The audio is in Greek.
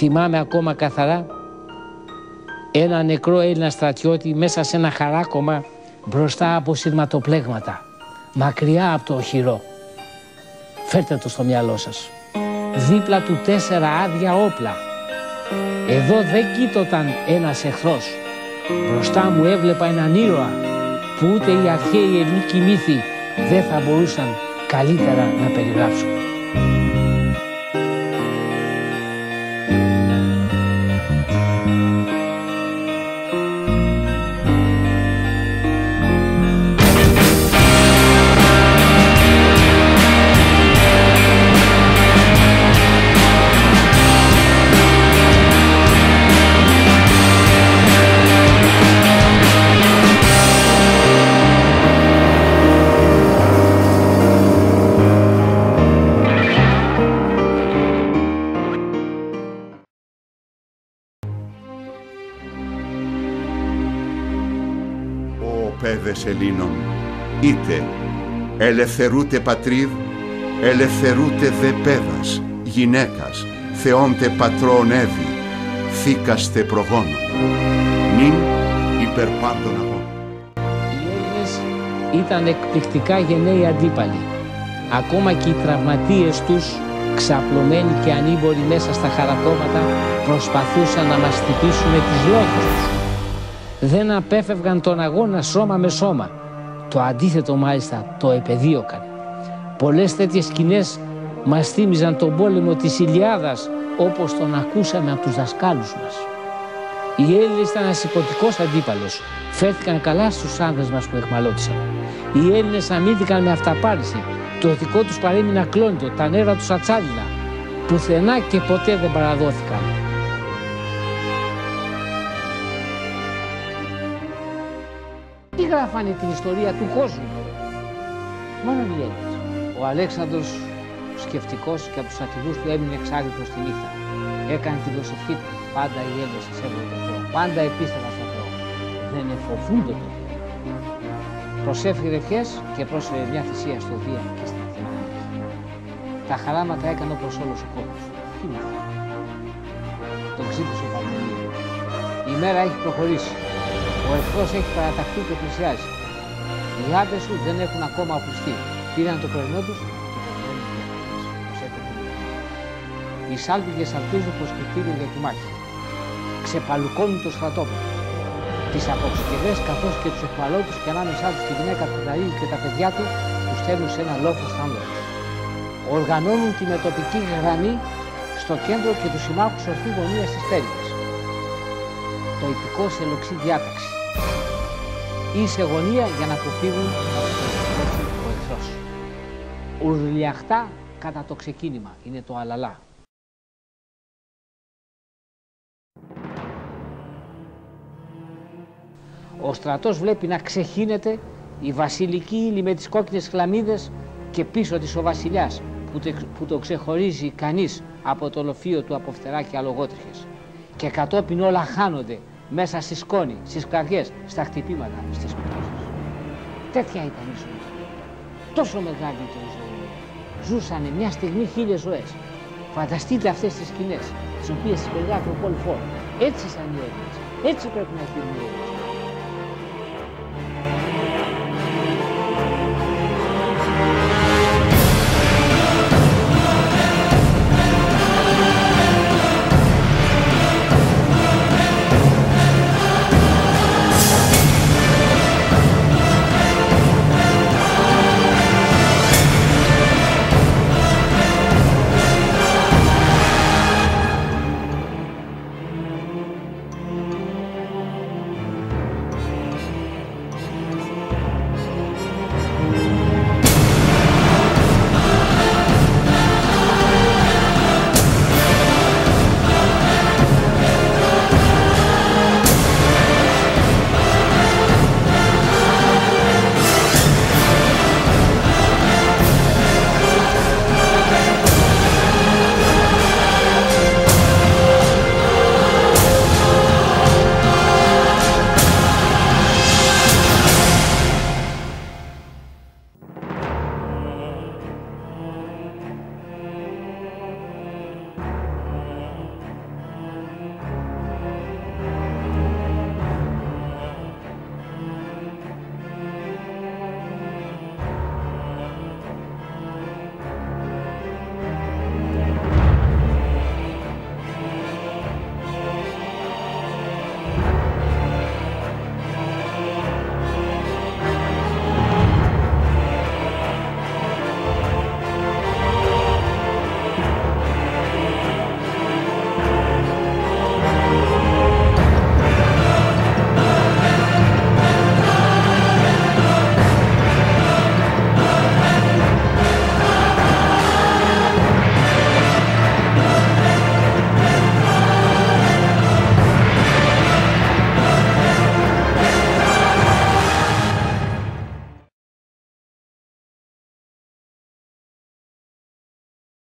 Θυμάμαι ακόμα καθαρά ένα νεκρό Έλληνα στρατιώτη μέσα σε ένα χαράκωμα μπροστά από σειρματοπλέγματα, μακριά από το οχυρό. Φέρτε το στο μυαλό σας. Δίπλα του 4 άδεια όπλα. Εδώ δεν κοίτοταν ένας εχθρός. Μπροστά μου έβλεπα έναν ήρωα που ούτε οι αρχαίοι ελληνικοί μύθοι δεν θα μπορούσαν καλύτερα να περιγράψουν. Παιδες Ελλήνων, είτε ελευθερούτε πατρίδ, ελευθερούτε δε παιδας, γυναίκας, θεόντε πατρών έβη, θήκαστε προγόνων, νυν υπερπάντων αγών. Οι Έλληνες ήταν εκπληκτικά γενναίοι αντίπαλοι. Ακόμα και οι τραυματίες τους, ξαπλωμένοι και ανήμποροι μέσα στα χαρακώματα, προσπαθούσαν να μας χτυπήσουν με τις λόγους τους. Δεν απέφευγαν τον αγώνα σώμα με σώμα. Το αντίθετο μάλιστα το επεδίωκαν. Πολλές τέτοιες σκηνές μας θύμιζαν τον πόλεμο της Ηλιάδας, όπως τον ακούσαμε από τους δασκάλους μας. Οι Έλληνες ήταν ένας υποτικός αντίπαλος. Φέρθηκαν καλά στους άνδρες μας που εχμαλώτησαν. Οι Έλληνες αμήνθηκαν με αυταπάρνηση. Το δικό τους παρέμεινε ακλόνητο, τα νεύρα τους ατσάλινα. Πουθενά και ποτέ δεν παραδόθηκαν. Τι γράφανε την ιστορία του κόσμου? Μόνο οι Έλληνες. Ο Αλέξανδρος, σκεφτικός και από τους ατυλούς του έμεινε εξάρτητος τη νύχτα. Έκανε την προσευχή του. Πάντα οι Έλληνες εισέβγαιναν τον Θεό. Πάντα επίστευαν στον Θεό. Δεν εφοβούνται τον Θεό. Προσέφυγε ευχές και πρόσφερε μια θυσία στο Δία και στην Αθήνα. Τα χαράματα έκανε όπως όλος ο κόσμος. Τι να κάνει. Τον ξύπνησε ο Παρμενίδη. Η μέρα έχει προχωρήσει. Ο εχθρός έχει παραταχθεί και πλησιάζει. Οι άντρες σου δεν έχουν ακόμα οπλιστεί. Πήραν το πρωινό τους και περιμένουν διαδικασίες. Οι σάλπιγγες αλπίζουν προς κριτήριο για τη μάχη. Ξεπαλουκώνουν το στρατόπεδο. Τις αποξοκεδές καθώς και τους εχμαλώτους και ανάμεσά τους τη γυναίκα του Δαΐου και τα παιδιά του τους στέλνουν σε ένα λόφο στα άμυνα. Οργανώνουν τη μετοπική γραμμή στο κέντρο και τους συμμάχους ορθή γωνία στις πέλικες. Το υπηκό σε λοξή διάταξη ή σε γωνία για να αποφύγουν να τους ο εχθρός. Ουρλιαχτά κατά το ξεκίνημα είναι το αλαλά. Ο στρατός βλέπει να ξεχύνεται η βασιλική ύλη με τις κόκκινες χλαμίδες και πίσω της ο βασιλιάς που το ξεχωρίζει κανείς από το λοφείο του από φτερά και αλογότριχες. Και κατόπιν όλα χάνονται μέσα στη σκόνη, στις καρδιές, στα χτυπήματα, στις πτώσεις. Τέτοια ήταν η ζωή. Τόσο μεγάλη ήταν η ζωή. Ζούσανε μια στιγμή 1000 ζωές. Φανταστείτε αυτές τις σκηνές, τις οποίες τις περιγράφει ο Πολ Φόρ. Έτσι ήταν οι Έλληνες. Έτσι πρέπει να γίνουν οι Έλληνες.